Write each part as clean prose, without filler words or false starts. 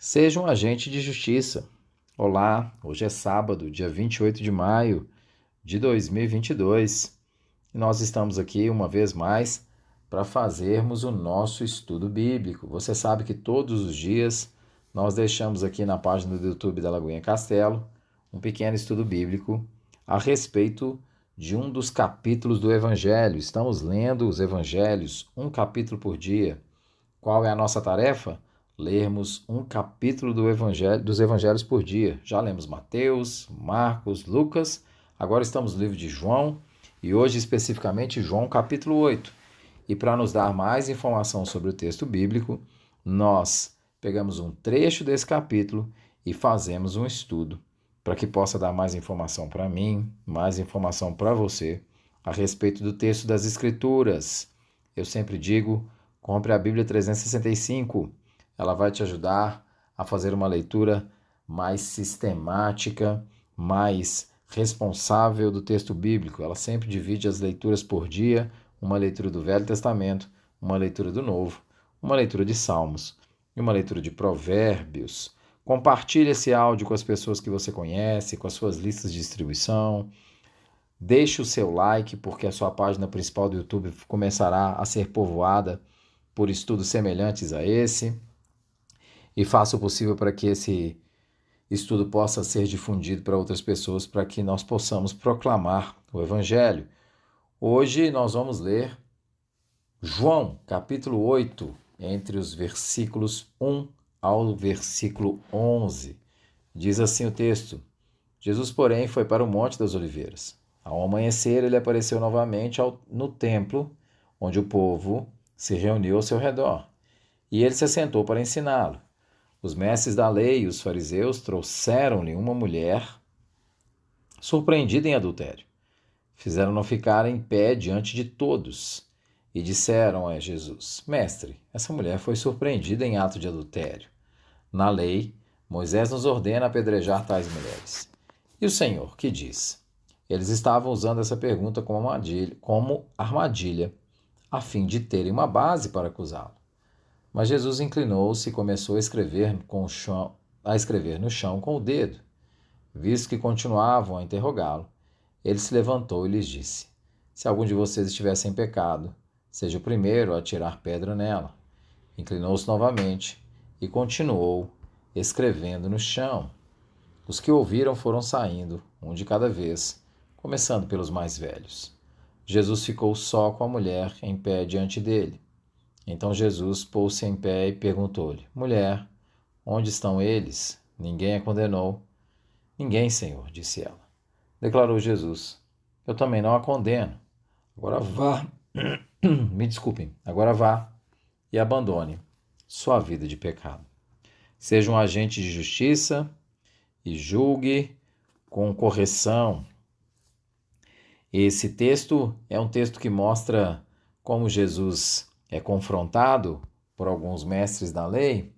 Seja um agente de justiça. Olá, hoje é sábado, dia 28 de maio de 2022 e nós estamos aqui uma vez mais para fazermos o nosso estudo bíblico. Você sabe que todos os dias nós deixamos aqui na página do YouTube da Lagoinha Castelo um pequeno estudo bíblico a respeito de um dos capítulos do Evangelho. Estamos lendo os Evangelhos, um capítulo por dia. Qual é a nossa tarefa? Lermos um capítulo dos Evangelhos por dia. Já lemos Mateus, Marcos, Lucas, agora estamos no livro de João e hoje especificamente João capítulo 8. E para nos dar mais informação sobre o texto bíblico, nós pegamos um trecho desse capítulo e fazemos um estudo para que possa dar mais informação para mim, mais informação para você a respeito do texto das Escrituras. Eu sempre digo, compre a Bíblia 365. Ela vai te ajudar a fazer uma leitura mais sistemática, mais responsável do texto bíblico. Ela sempre divide as leituras por dia, uma leitura do Velho Testamento, uma leitura do Novo, uma leitura de Salmos e uma leitura de Provérbios. Compartilhe esse áudio com as pessoas que você conhece, com as suas listas de distribuição. Deixe o seu like, porque a sua página principal do YouTube começará a ser povoada por estudos semelhantes a esse. E faça o possível para que esse estudo possa ser difundido para outras pessoas, para que nós possamos proclamar o Evangelho. Hoje nós vamos ler João, capítulo 8, entre os versículos 1 ao versículo 11. Diz assim o texto: Jesus, porém, foi para o Monte das Oliveiras. Ao amanhecer, ele apareceu novamente no templo, onde o povo se reuniu ao seu redor. E ele se assentou para ensiná-lo. Os mestres da lei e os fariseus trouxeram-lhe uma mulher surpreendida em adultério. Fizeram-no ficar em pé diante de todos e disseram a Jesus: Mestre, essa mulher foi surpreendida em ato de adultério. Na lei, Moisés nos ordena apedrejar tais mulheres. E o Senhor, que diz? Eles estavam usando essa pergunta como armadilha, a fim de terem uma base para acusá-lo. Mas Jesus inclinou-se e começou a escrever no chão com o dedo. Visto que continuavam a interrogá-lo, ele se levantou e lhes disse: Se algum de vocês estiver sem pecado, seja o primeiro a atirar pedra nela. Inclinou-se novamente e continuou escrevendo no chão. Os que ouviram foram saindo, um de cada vez, começando pelos mais velhos. Jesus ficou só com a mulher em pé diante dele. Então Jesus pôs-se em pé e perguntou-lhe: Mulher, onde estão eles? Ninguém a condenou. Ninguém, Senhor, disse ela. Declarou Jesus: Eu também não a condeno. Agora vá. Me desculpem. Agora vá e abandone sua vida de pecado. Seja um agente de justiça e julgue com correção. Esse texto é um texto que mostra como Jesus é confrontado por alguns mestres da lei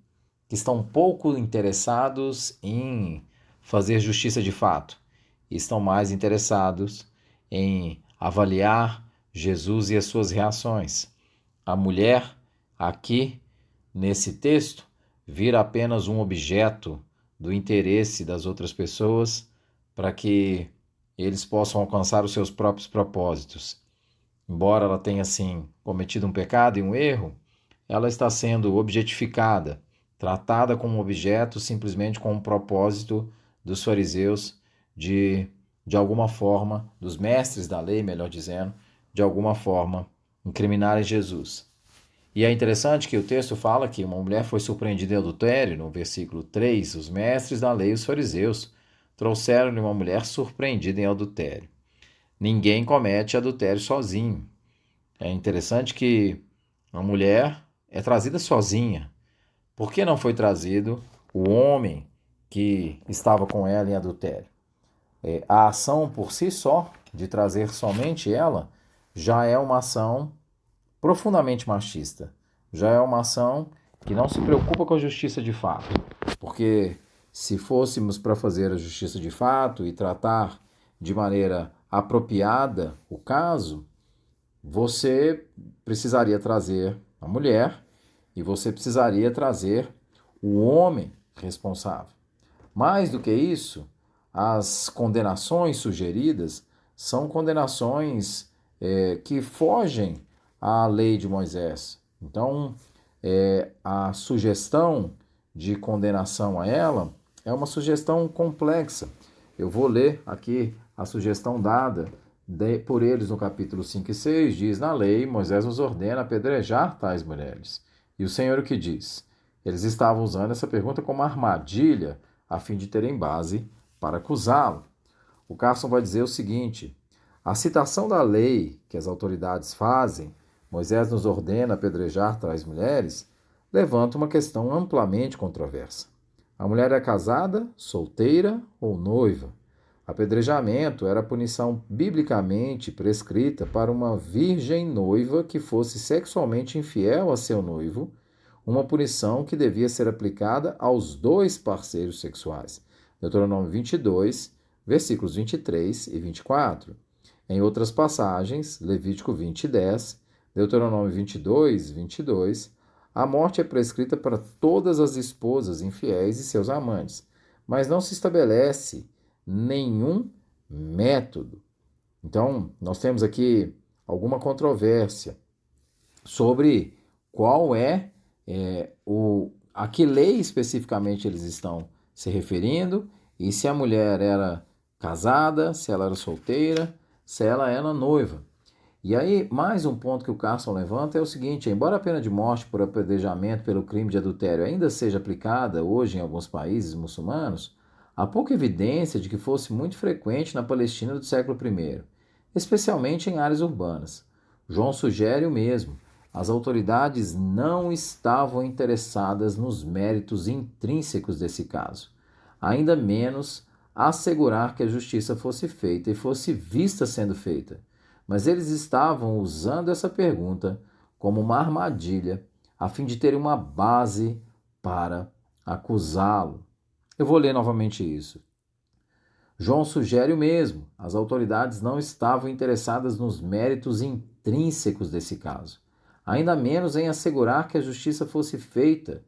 que estão pouco interessados em fazer justiça de fato e estão mais interessados em avaliar Jesus e as suas reações. A mulher, aqui, nesse texto, vira apenas um objeto do interesse das outras pessoas para que eles possam alcançar os seus próprios propósitos. Embora ela tenha, sim, cometido um pecado e um erro, ela está sendo objetificada, tratada como um objeto simplesmente com um propósito dos fariseus de alguma forma, dos mestres da lei, melhor dizendo, de alguma forma, incriminarem Jesus. E é interessante que o texto fala que uma mulher foi surpreendida em adultério, no versículo 3, os mestres da lei e os fariseus trouxeram-lhe uma mulher surpreendida em adultério. Ninguém comete adultério sozinho. É interessante que a mulher é trazida sozinha. Por que não foi trazido o homem que estava com ela em adultério? A ação por si só, de trazer somente ela, já é uma ação profundamente machista. Já é uma ação que não se preocupa com a justiça de fato. Porque se fôssemos para fazer a justiça de fato e tratar de maneira apropriada o caso, você precisaria trazer a mulher e você precisaria trazer o homem responsável. Mais do que isso, as condenações sugeridas são condenações que fogem à lei de Moisés. Então, a sugestão de condenação a ela é uma sugestão complexa. Eu vou ler aqui a sugestão dada por eles no capítulo 5 e 6, diz: na lei, Moisés nos ordena apedrejar tais mulheres. E o Senhor o que diz? Eles estavam usando essa pergunta como armadilha a fim de terem base para acusá-lo. O Carson vai dizer o seguinte: a citação da lei que as autoridades fazem, Moisés nos ordena apedrejar tais mulheres, levanta uma questão amplamente controversa. A mulher é casada, solteira ou noiva? Apedrejamento era a punição biblicamente prescrita para uma virgem noiva que fosse sexualmente infiel a seu noivo, uma punição que devia ser aplicada aos dois parceiros sexuais. Deuteronômio 22, versículos 23 e 24. Em outras passagens, Levítico 20 e 10, Deuteronômio 22, 22, a morte é prescrita para todas as esposas infiéis e seus amantes, mas não se estabelece nenhum método. Então, nós temos aqui alguma controvérsia sobre qual a que lei especificamente eles estão se referindo e se a mulher era casada, se ela era solteira, se ela era noiva. E aí, mais um ponto que o Carson levanta é o seguinte: embora a pena de morte por apedrejamento pelo crime de adultério ainda seja aplicada hoje em alguns países muçulmanos, há pouca evidência de que fosse muito frequente na Palestina do século I, especialmente em áreas urbanas. João sugere o mesmo. As autoridades não estavam interessadas nos méritos intrínsecos desse caso, ainda menos assegurar que a justiça fosse feita e fosse vista sendo feita. Mas eles estavam usando essa pergunta como uma armadilha a fim de ter uma base para acusá-lo. Eu vou ler novamente isso. João sugere o mesmo. As autoridades não estavam interessadas nos méritos intrínsecos desse caso, ainda menos em assegurar que a justiça fosse feita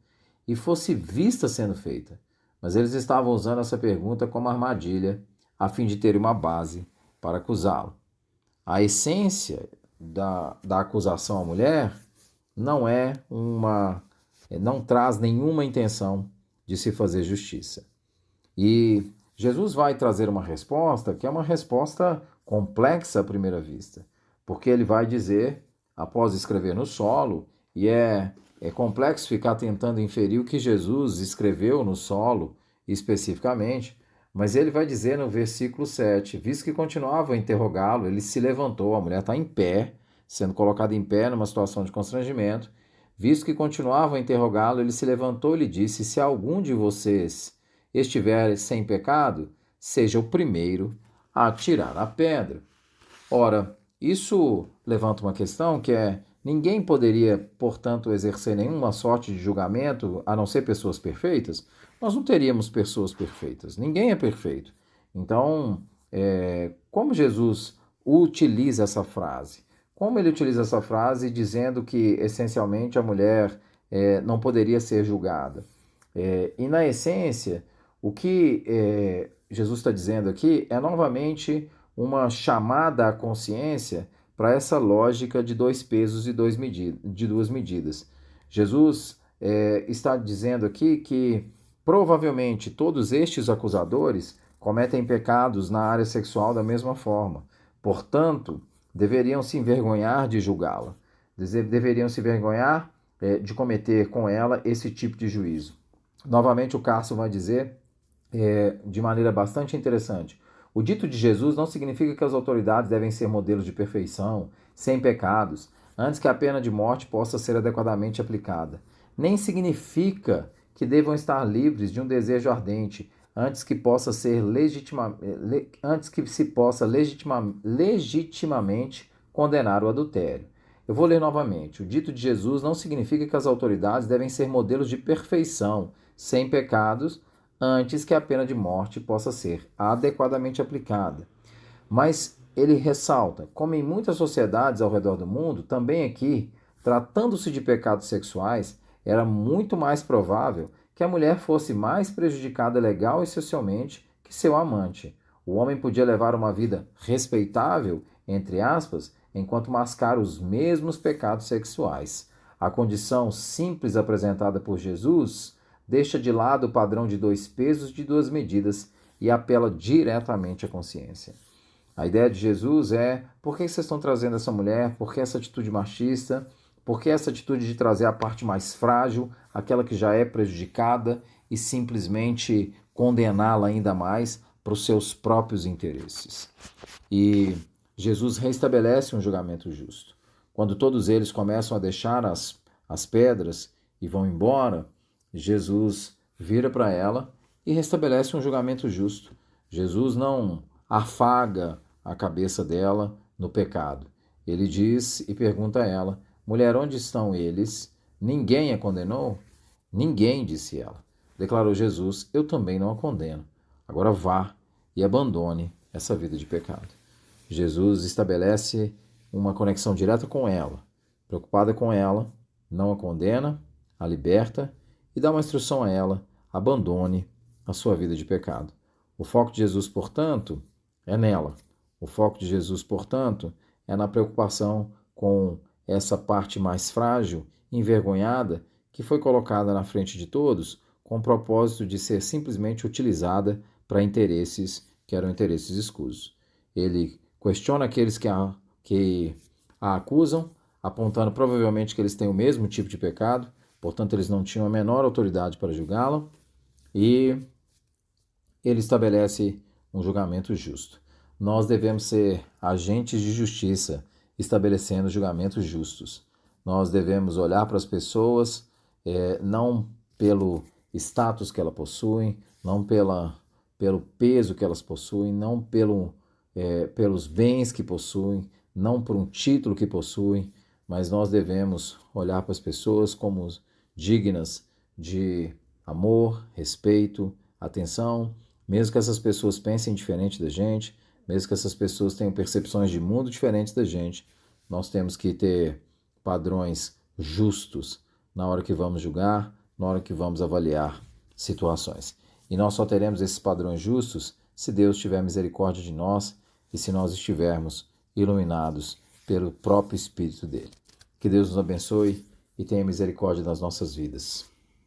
e fosse vista sendo feita. Mas eles estavam usando essa pergunta como armadilha a fim de ter uma base para acusá-lo. A essência da acusação à mulher não traz nenhuma intenção de se fazer justiça. E Jesus vai trazer uma resposta que é uma resposta complexa à primeira vista, porque ele vai dizer, após escrever no solo, e é complexo ficar tentando inferir o que Jesus escreveu no solo especificamente, mas ele vai dizer no versículo 7, visto que continuava a interrogá-lo, ele se levantou, a mulher está em pé, sendo colocada em pé numa situação de constrangimento, visto que continuava a interrogá-lo, ele se levantou e lhe disse, se algum de vocês estiver sem pecado, seja o primeiro a atirar a pedra. Ora, isso levanta uma questão que é, ninguém poderia, portanto, exercer nenhuma sorte de julgamento, a não ser pessoas perfeitas. Nós não teríamos pessoas perfeitas, ninguém é perfeito. Então, como Jesus utiliza essa frase? Como ele utiliza essa frase dizendo que, essencialmente, a mulher não poderia ser julgada? E, na essência, o que Jesus está dizendo aqui é, novamente, uma chamada à consciência para essa lógica de dois pesos e duas medidas. Jesus está dizendo aqui que provavelmente todos estes acusadores cometem pecados na área sexual da mesma forma. Portanto, deveriam se envergonhar de julgá-la. Deveriam se envergonhar de cometer com ela esse tipo de juízo. Novamente, o Carson vai dizer, de maneira bastante interessante, o dito de Jesus não significa que as autoridades devem ser modelos de perfeição, sem pecados, antes que a pena de morte possa ser adequadamente aplicada. Nem significa que devam estar livres de um desejo ardente, antes que se possa legitimamente condenar o adultério. Eu vou ler novamente. O dito de Jesus não significa que as autoridades devem ser modelos de perfeição, sem pecados, antes que a pena de morte possa ser adequadamente aplicada. Mas ele ressalta, como em muitas sociedades ao redor do mundo, também aqui, tratando-se de pecados sexuais, era muito mais provável que a mulher fosse mais prejudicada legal e socialmente que seu amante. O homem podia levar uma vida respeitável, entre aspas, enquanto mascara os mesmos pecados sexuais. A condição simples apresentada por Jesus deixa de lado o padrão de 2 pesos e 2 medidas e apela diretamente à consciência. A ideia de Jesus é: por que vocês estão trazendo essa mulher? Por que essa atitude machista? Por que essa atitude de trazer a parte mais frágil, aquela que já é prejudicada, e simplesmente condená-la ainda mais para os seus próprios interesses? E Jesus restabelece um julgamento justo. Quando todos eles começam a deixar as pedras e vão embora, Jesus vira para ela e restabelece um julgamento justo. Jesus não afaga a cabeça dela no pecado. Ele diz e pergunta a ela: mulher, onde estão eles? Ninguém a condenou? Ninguém, disse ela. Declarou Jesus: eu também não a condeno. Agora vá e abandone essa vida de pecado. Jesus estabelece uma conexão direta com ela, preocupada com ela, não a condena, a liberta e dá uma instrução a ela: abandone a sua vida de pecado. O foco de Jesus, portanto, é nela. O foco de Jesus, portanto, é na preocupação com essa parte mais frágil, envergonhada, que foi colocada na frente de todos com o propósito de ser simplesmente utilizada para interesses que eram interesses escusos. Ele questiona aqueles que a acusam, apontando provavelmente que eles têm o mesmo tipo de pecado, portanto eles não tinham a menor autoridade para julgá-la, e ele estabelece um julgamento justo. Nós devemos ser agentes de justiça, estabelecendo julgamentos justos. Nós devemos olhar para as pessoas, não pelo status que elas possuem, não pelo peso que elas possuem, não pelos bens que possuem, não por um título que possuem, mas nós devemos olhar para as pessoas como dignas de amor, respeito, atenção, mesmo que essas pessoas pensem diferente da gente, mesmo que essas pessoas tenham percepções de mundo diferentes da gente, nós temos que ter padrões justos na hora que vamos julgar, na hora que vamos avaliar situações. E nós só teremos esses padrões justos se Deus tiver misericórdia de nós e se nós estivermos iluminados pelo próprio Espírito dele. Que Deus nos abençoe e tenha misericórdia das nossas vidas.